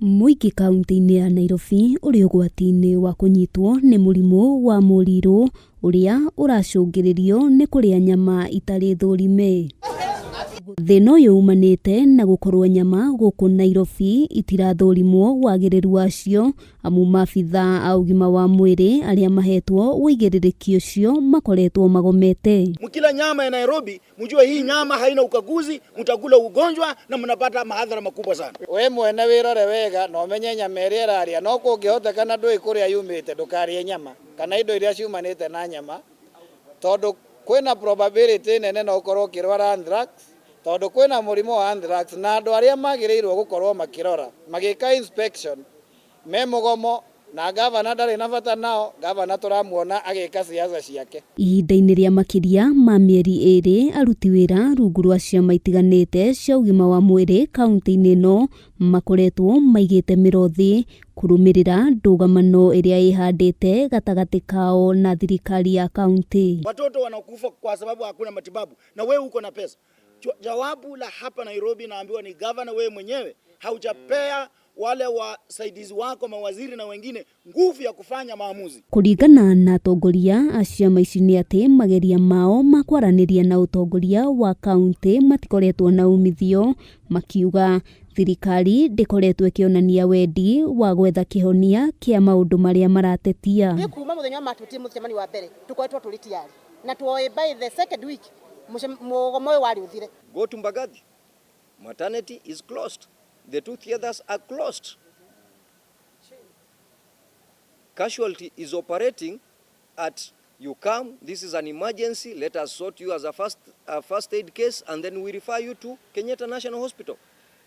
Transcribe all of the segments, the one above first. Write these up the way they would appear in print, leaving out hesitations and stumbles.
Muingi kaunti-inĩ ya Nairobi uri ugwati-inĩ wa kunyitwo nĩ mũrimũ wa mũrirũ uria uracũngĩrĩrio nĩ kũrĩa nyama itarĩ thũrime. Thĩna ũyũ umanĩte na gũkorwo nyama gũkũ Nairobi itirathũrimwo wagĩrĩru wacio, amu maabitha a ũgima wa mwĩrĩ arĩa mahetwo ũigĩrĩrĩki ũcio makoretwo magomete. Mkila nyama ya Nairobi, mjue hii nyama haina ukaguzi, mtakula ugonjwa na mnapata madhara makubwa sana. We mwene wirore wega na umenye nyama ĩrĩa ĩrarĩa no kũngĩhotekana ndũĩ kũrĩa yumĩte ndũkarĩe nyama kana indo iria ciumanĩte na nyama, tondũ kwĩna probability nene no ũkorwo ũkĩrwara anthrax, tondũ kwĩna mũrimũ wa anthrax na andũ arĩa magĩrĩirwo gũkorwo makĩrora magĩka inspection me mũgomo na gavana ndarĩ na bata nao. Gavana tũramuona agĩka ciaca ciake. Ihinda-inĩ rĩa makĩria ma mĩeri 2 aruti wĩra rungu rwa ciama itiganĩte cia ũgima wa mwĩrĩ kaunti-inĩ ĩno makoretwo maigĩte mĩro-thĩ kũrũmĩrĩra ndũgamano ĩrĩa ĩhandĩte gatagatĩ kao na thirikari ya kaunti. Watoto wanakufa kwa sababu hakuna matibabu na wewe uko na pesa. Jawabu la hapa Nairobi naambiwa ni gavana wewe mwenyewe haujapea wale wasaidizi wako mawaziri na wengine nguvu ya kufanya maamuzi. Kũringana na atongoria a ciama ici nĩ atĩ mageria mao ma kwaranĩria na ũtongoria wa kaunti matikoretwo na umithio, makiuga thirikari ndĩkoretwo ĩkĩonania wendi wa gwetha kĩhonia kĩa maũndũ marĩa maratetia. Nĩ kuma mũthenya matuĩtie mũcemanio wa mbere tũkoretwo tũrĩ tayari na tuoe by the second week mũgomo ũyũ warĩ ũthire. Go to Mbagathi. Maternity is closed. The two theaters are closed. Casualty is operating at you come, this is an emergency, let us sort you as a first aid case and then we refer you to Kenyatta National Hospital.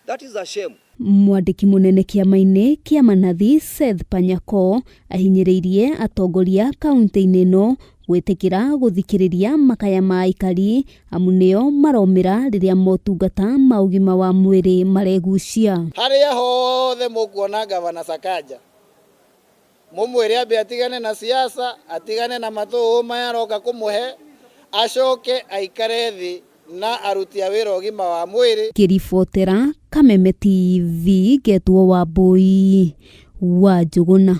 That is a shame. Mwandĩki mũnene kĩama-inĩ kĩa Manathi Seth Panyako ahinyĩrĩirie atongoria kaunti-inĩ ĩno gwĩtĩkĩra gũthikĩrĩria makaya ma aikari amu nĩo maromĩra rĩrĩa motungata ma ũgima wa mwĩrĩ maregucia. Harĩa hothe mũkuona gavana Sakaja mũmwĩre ambe atigane na siasa, atigane na matũhũ maya aroka kũmũhe, acoke aikare thĩ na aruti a wĩra ũgima wa mwĩrĩ. Kĩribotera Kameme TV Getwo Wambui wa Njũgũna.